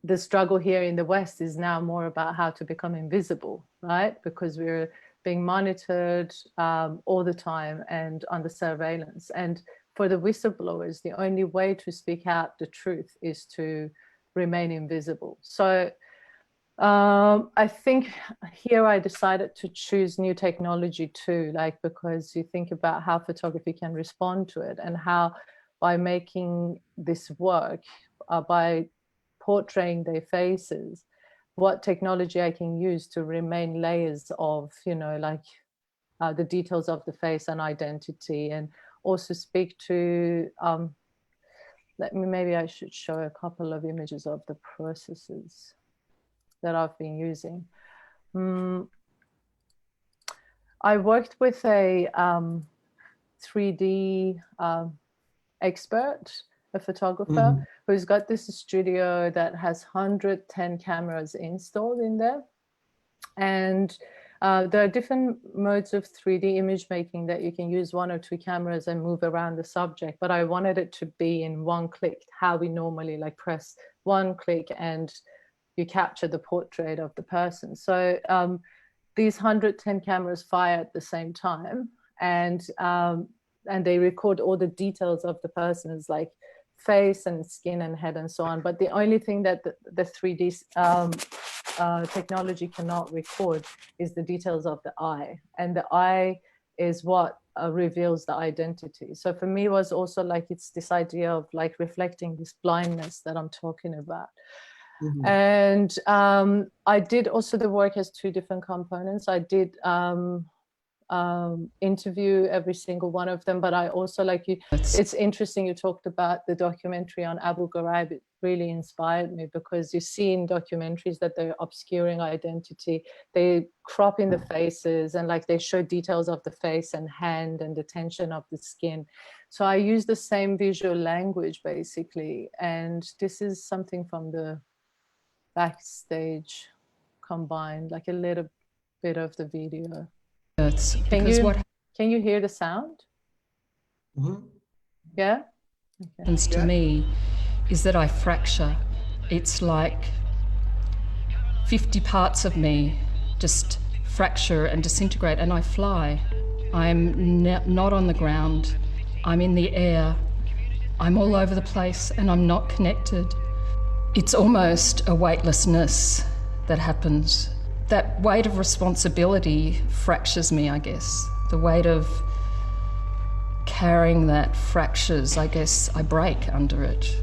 the struggle here in the West is now more about how to become invisible, right? Because we're being monitored all the time and under surveillance. And for the whistleblowers, the only way to speak out the truth is to remain invisible. So I think here I decided to choose new technology too, like because you think about how photography can respond to it, and how by making this work, by portraying their faces, what technology I can use to remain layers of, you know, like the details of the face and identity, and also speak to, maybe I should show a couple of images of the processes that I've been using. I worked with a 3D expert, a photographer, who's got this studio that has 110 cameras installed in there. And there are different modes of 3D image making that you can use 1 or 2 cameras and move around the subject. But I wanted it to be in one click, how we normally like press 1 click and you capture the portrait of the person. So these 110 cameras fire at the same time, and they record all the details of the person's like face and skin and head and so on. But the only thing that the 3D technology cannot record is the details of the eye, and the eye is what reveals the identity. So for me, it was also like, it's this idea of like reflecting this blindness that I'm talking about. And I did also, the work has 2 different components. I did interview every single one of them, but I also, like, it's interesting you talked about the documentary on Abu Ghraib. It really inspired me, because you see in documentaries that they're obscuring identity, they crop in the faces, and like they show details of the face and hand and the tension of the skin. So I use the same visual language basically, and this is something from the backstage combined, like a little bit of the video. Can you hear the sound? Yeah? What happens to me is that I fracture. It's like 50 parts of me just fracture and disintegrate, and I fly. I'm not on the ground. I'm in the air. I'm all over the place, and I'm not connected. It's almost a weightlessness that happens. That weight of responsibility fractures me, I guess. The weight of carrying that fractures, I guess I break under it.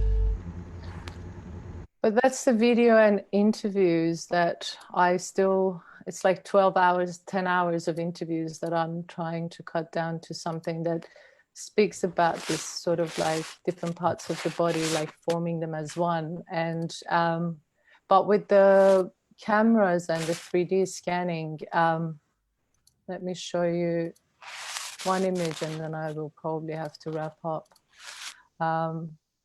But that's the video and interviews that I still, it's like 12 hours, 10 hours of interviews that I'm trying to cut down to something that speaks about this sort of like different parts of the body, like forming them as one. And but with the cameras and the 3D scanning, let me show you one image and then I will probably have to wrap up.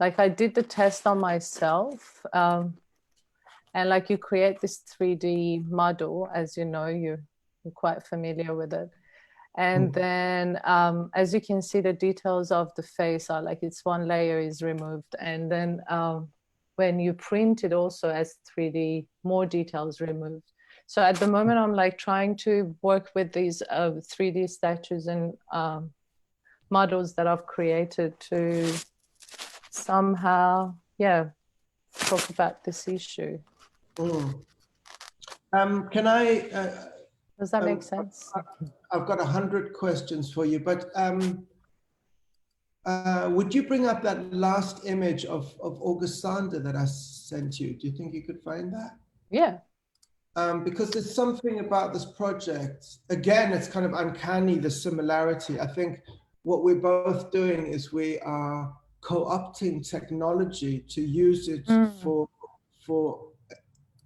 Like I did the test on myself, and like you create this 3D model, as you know, you're quite familiar with it. And then as you can see, the details of the face are like, it's one layer is removed. And then when you print it also as 3D, more details removed. So at the moment, I'm like trying to work with these 3D statues and models that I've created to somehow, talk about this issue. Can I... Does that make sense? I've got 100 questions for you, but would you bring up that last image of August Sander that I sent you? Do you think you could find that? Yeah. Because there's something about this project. Again, it's kind of uncanny, the similarity. I think what we're both doing is we are co-opting technology to use it for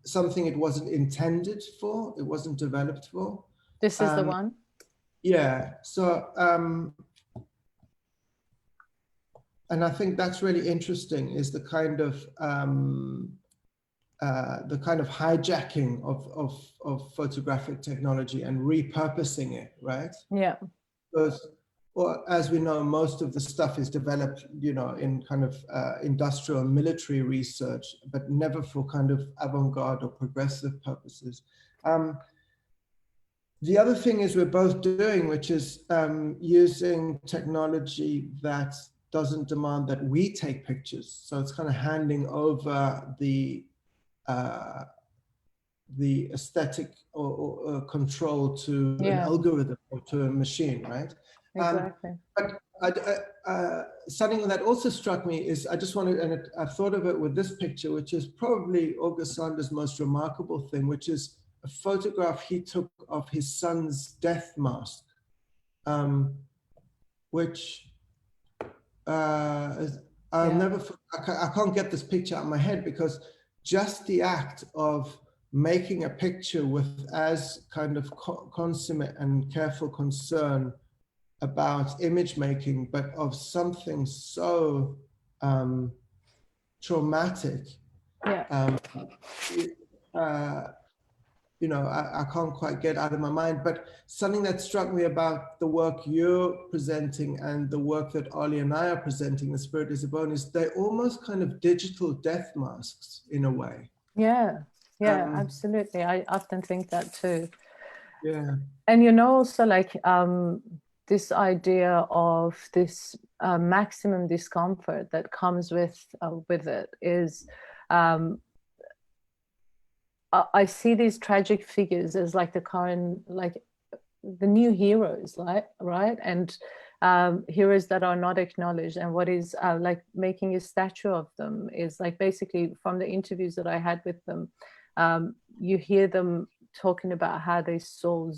something it wasn't intended for, it wasn't developed for. This is the one? Yeah, so, and I think that's really interesting, is the kind of hijacking of photographic technology and repurposing it, right? Yeah. Because, well, as we know, most of the stuff is developed, you know, in kind of industrial and military research, but never for kind of avant-garde or progressive purposes. The other thing is we're both doing, which is using technology that doesn't demand that we take pictures. So it's kind of handing over the aesthetic or control to an algorithm or to a machine, right? Exactly. But something that also struck me is, I just wanted, and I thought of it with this picture, which is probably August Sander's most remarkable thing, which is a photograph he took of his son's death mask, which I'll never, I can't get this picture out of my head, because just the act of making a picture with as kind of consummate and careful concern about image making, but of something so traumatic, you know, I can't quite get out of my mind. But something that struck me about the work you're presenting and the work that Ollie and I are presenting, The Spirit is a Bone, is they're almost kind of digital death masks in a way. Yeah, absolutely. I often think that too. Yeah. And you know, also like this idea of this maximum discomfort that comes with it is, I see these tragic figures as like the current, like the new heroes, right? And heroes that are not acknowledged. And what is like making a statue of them is like, basically from the interviews that I had with them, you hear them talking about how their soul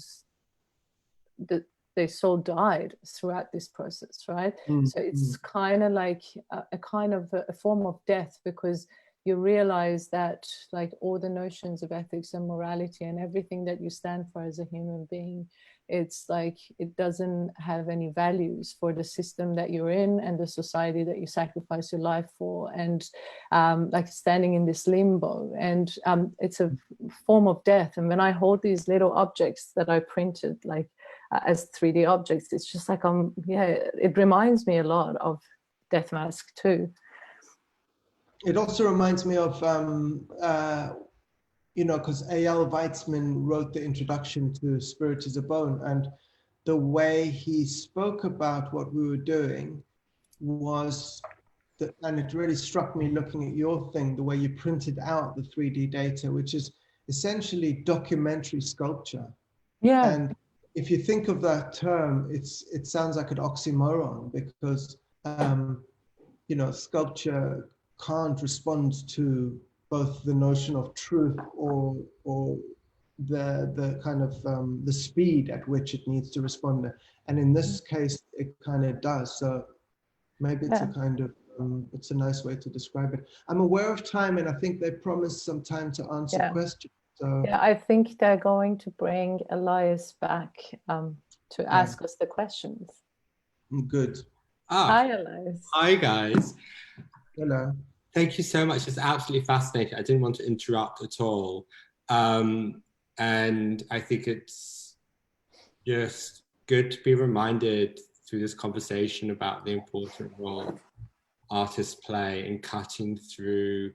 died throughout this process, right? So it's kind of like a kind of a form of death, because you realize that like all the notions of ethics and morality and everything that you stand for as a human being, it's like it doesn't have any values for the system that you're in and the society that you sacrifice your life for, and like standing in this limbo, and it's a form of death. And when I hold these little objects that I printed like as 3D objects, it's just like it reminds me a lot of Death Mask too. It also reminds me of, you know, because A.L. Weitzman wrote the introduction to Spirit is a Bone, and the way he spoke about what we were doing was, and it really struck me looking at your thing, the way you printed out the 3D data, which is essentially documentary sculpture. Yeah. And if you think of that term, it sounds like an oxymoron, because, you know, sculpture can't respond to both the notion of truth or the kind of the speed at which it needs to respond, and in this case it kind of does. So maybe it's a kind of it's a nice way to describe it. I'm aware of time, and I think they promised some time to answer questions. So yeah, I think they're going to bring Elias back to ask us the questions. Good. Hi, Elias. Hi, guys. Hello. Thank you so much. It's absolutely fascinating. I didn't want to interrupt at all. And I think it's just good to be reminded through this conversation about the important role artists play in cutting through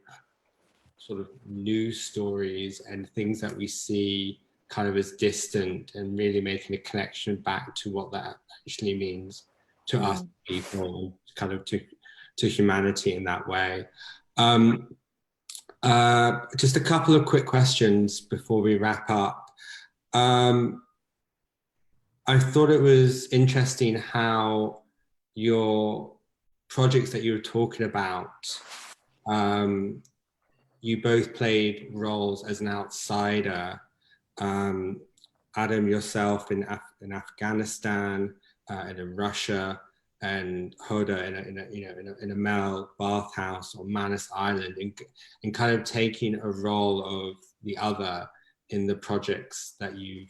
sort of news stories and things that we see kind of as distant, and really making a connection back to what that actually means to us people, kind of to humanity in that way. Just a couple of quick questions before we wrap up. I thought it was interesting how your projects that you were talking about, you both played roles as an outsider. Adam, yourself in Afghanistan and in Russia, and Hoda in a male bathhouse on Manus Island, and kind of taking a role of the other in the projects that you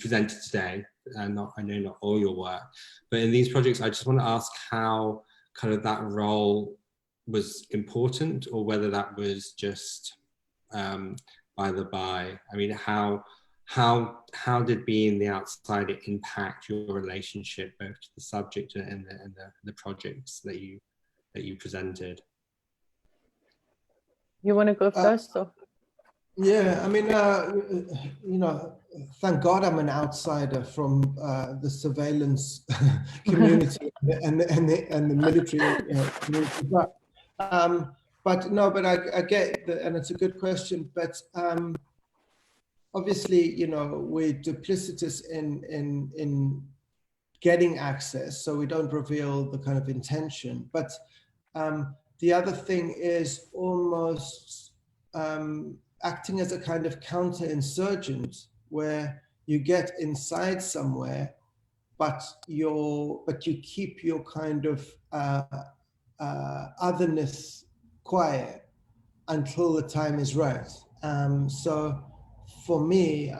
presented today. And I know not all your work, but in these projects, I just want to ask how kind of that role was important, or whether that was just by the by. I mean, how did being the outsider impact your relationship both to the subject and the projects that you presented? You want to go first, or? Yeah, I mean, you know, thank God I'm an outsider from the surveillance community and the military community. But no, but I get that, and it's a good question. But obviously, you know, we're duplicitous in getting access, so we don't reveal the kind of intention. But the other thing is almost acting as a kind of counterinsurgent, where you get inside somewhere, but you keep your kind of otherness quiet until the time is right. So for me,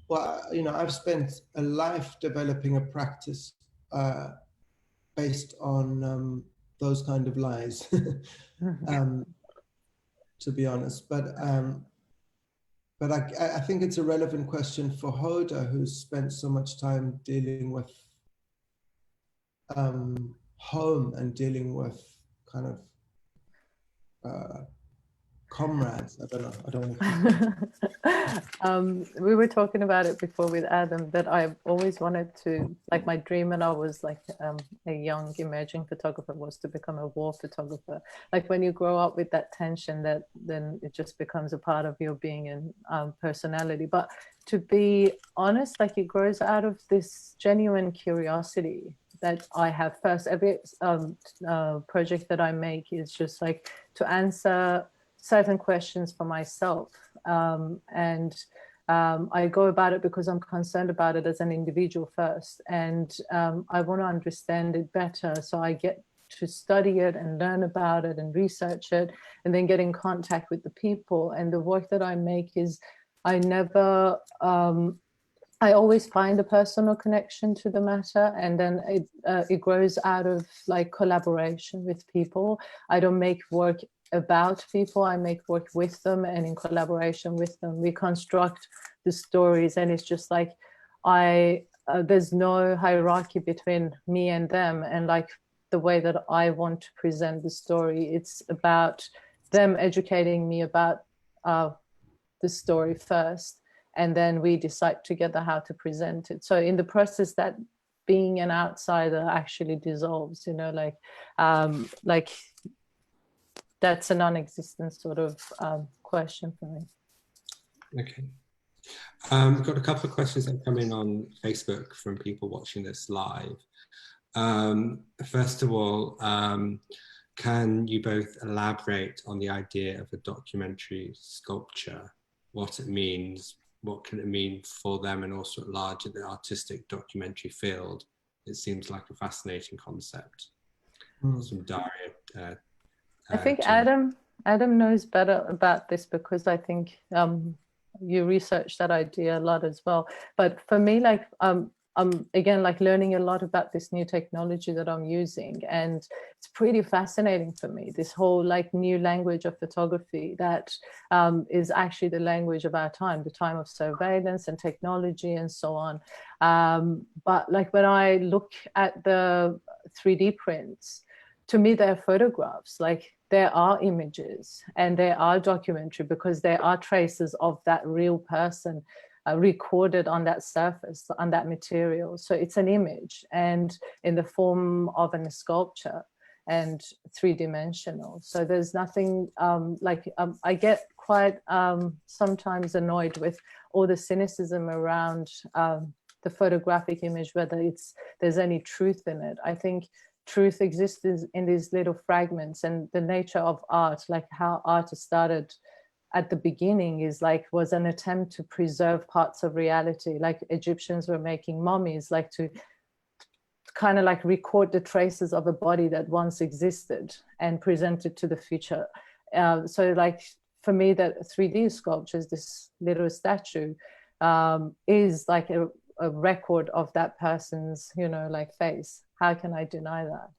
well, you know, I've spent a life developing a practice based on those kind of lies, to be honest. But I think it's a relevant question for Hoda, who's spent so much time dealing with home and dealing with kind of comrades. I don't know. I don't want to. We were talking about it before with Adam, that I've always wanted to, like, my dream when I was like a young emerging photographer was to become a war photographer. Like when you grow up with that tension, that then it just becomes a part of your being and personality. But to be honest, like it grows out of this genuine curiosity that I have first. Every project that I make is just like to answer certain questions for myself, and I go about it because I'm concerned about it as an individual first, and I want to understand it better, so I get to study it and learn about it and research it and then get in contact with the people. And the work that I make is I always find a personal connection to the matter, and then it grows out of like collaboration with people. I don't make work about people, I make work with them and in collaboration with them. We construct the stories, and it's just like there's no hierarchy between me and them, and like the way that I want to present the story, it's about them educating me about the story first, and then we decide together how to present it. So in the process, that being an outsider actually dissolves, you know, like that's a non-existent sort of question for me. Okay. We've got a couple of questions that come in on Facebook from people watching this live. First of all, can you both elaborate on the idea of a documentary sculpture, what it means, what can it mean for them, and also at large in the artistic documentary field? It seems like a fascinating concept. Some Daria. I think Adam knows better about this, because I think you researched that idea a lot as well. But for me, like I'm again like learning a lot about this new technology that I'm using, and it's pretty fascinating for me, this whole like new language of photography that is actually the language of our time, the time of surveillance and technology and so on. But like when I look at the 3D prints, to me they're photographs. Like there are images and there are documentary, because there are traces of that real person recorded on that surface, on that material. So it's an image, and in the form of a sculpture and three-dimensional. So there's nothing I get quite sometimes annoyed with all the cynicism around the photographic image, whether there's any truth in it. I think truth exists in these little fragments, and the nature of art, like how art started at the beginning, was an attempt to preserve parts of reality. Like Egyptians were making mummies, like to kind of like record the traces of a body that once existed and present it to the future. So like for me, that 3D sculptures, this little statue, is like a record of that person's, you know, like face. How can I deny that?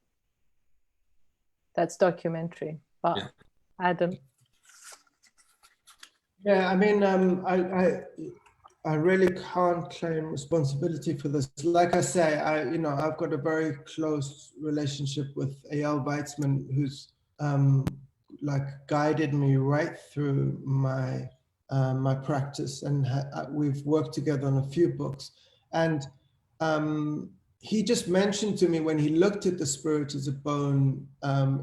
That's documentary. But yeah. Adam. Yeah, I mean, I really can't claim responsibility for this. Like I say, I've got a very close relationship with Eyal Weizman, who's like guided me right through my my practice, and we've worked together on a few books. And he just mentioned to me, when he looked at the Spirit as a Bone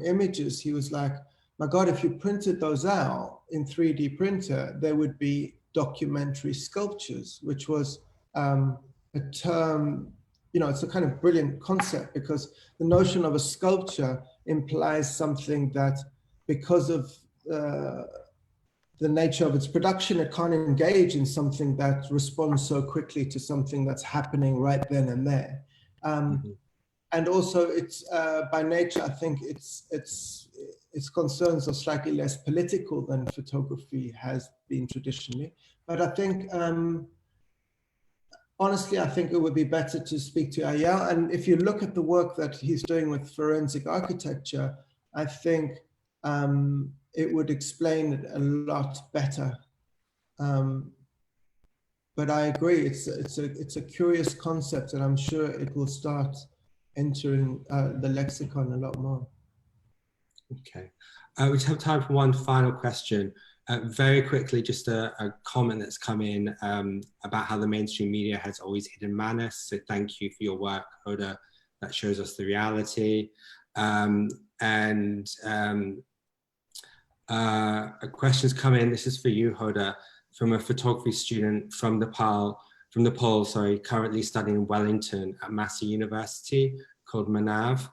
images, he was like, my God, if you printed those out in 3D printer, there would be documentary sculptures, which was a term you know, it's a kind of brilliant concept, because the notion of a sculpture implies something that, because of the nature of its production, it can't engage in something that responds so quickly to something that's happening right then and there. And also, it's by nature, I think its concerns are slightly less political than photography has been traditionally. But I think, honestly, I think it would be better to speak to Ayal. And if you look at the work that he's doing with forensic architecture, I think it would explain it a lot better. But I agree, it's a curious concept, and I'm sure it will start entering the lexicon a lot more. Okay, we have time for one final question. Very quickly, just a comment that's come in about how the mainstream media has always hidden malice. So thank you for your work, Hoda. That shows us the reality. A question's come in. This is for you, Hoda, from a photography student from Nepal, currently studying in Wellington at Massey University, called Manav.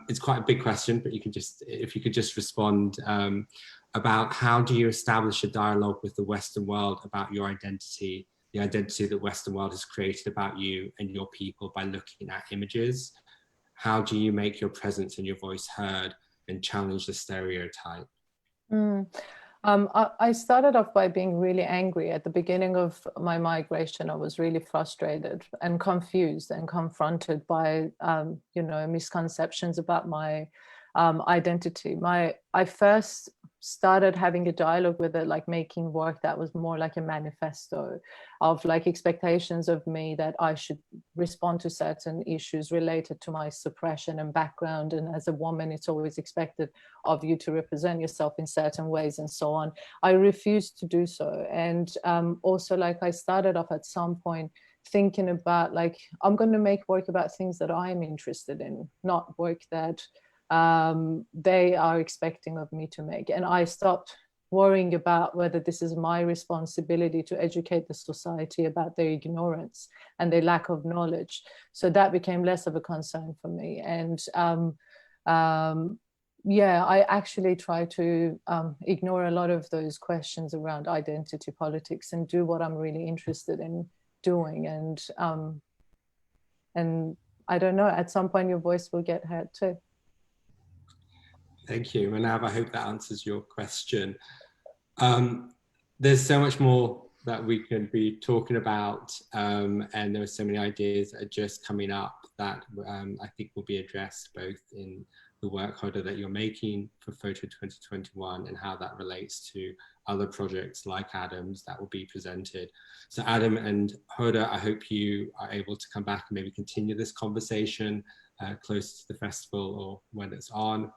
It's quite a big question, but you can just, if you could just respond about how do you establish a dialogue with the Western world about your identity, the identity that the Western world has created about you and your people by looking at images? How do you make your presence and your voice heard and challenge the stereotype? I started off by being really angry. At the beginning of my migration, I was really frustrated and confused and confronted by, you know, misconceptions about my identity. I first started having a dialogue with it, like making work that was more like a manifesto of like expectations of me, that I should respond to certain issues related to my suppression and background. And as a woman, it's always expected of you to represent yourself in certain ways and so on. I refused to do so. And also, like, I started off at some point thinking about, like, I'm going to make work about things that I'm interested in, not work that they are expecting of me to make. And I stopped worrying about whether this is my responsibility to educate the society about their ignorance and their lack of knowledge. So that became less of a concern for me. And yeah, I actually try to ignore a lot of those questions around identity politics and do what I'm really interested in doing. And I don't know, at some point your voice will get heard too. Thank you, Manav. I hope that answers your question. There's so much more that we can be talking about, and there are so many ideas that are just coming up that I think will be addressed both in the work, Hoda, that you're making for Photo 2021 and how that relates to other projects like Adam's that will be presented. So Adam and Hoda, I hope you are able to come back and maybe continue this conversation close to the festival or when it's on.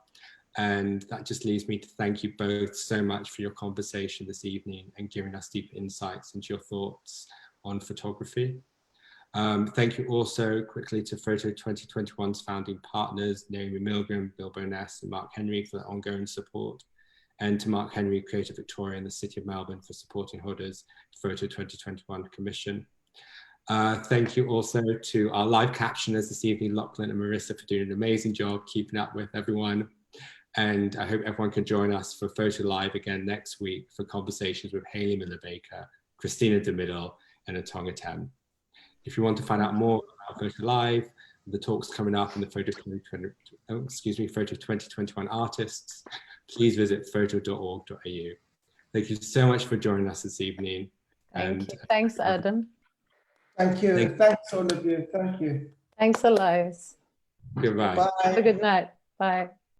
And that just leaves me to thank you both so much for your conversation this evening and giving us deep insights into your thoughts on photography. Thank you also quickly to Photo 2021's founding partners, Naomi Milgram, Bill Boness, and Mark Henry for their ongoing support, and to Mark Henry, Creative Victoria, and the City of Melbourne for supporting Hoda's Photo 2021 commission. Thank you also to our live captioners this evening, Lachlan and Marissa, for doing an amazing job keeping up with everyone. And I hope everyone can join us for Photo Live again next week for conversations with Hayley Miller-Baker, Christina DeMiddle, and Atonga Tem. If you want to find out more about Photo Live, the talks coming up in the Photo 2021 artists, please visit photo.org.au. Thank you so much for joining us this evening. Thank you. Thanks, Adam. Thank you. Thanks, all of you. Thank you. Thanks, Elias. Goodbye. Bye. Have a good night. Bye.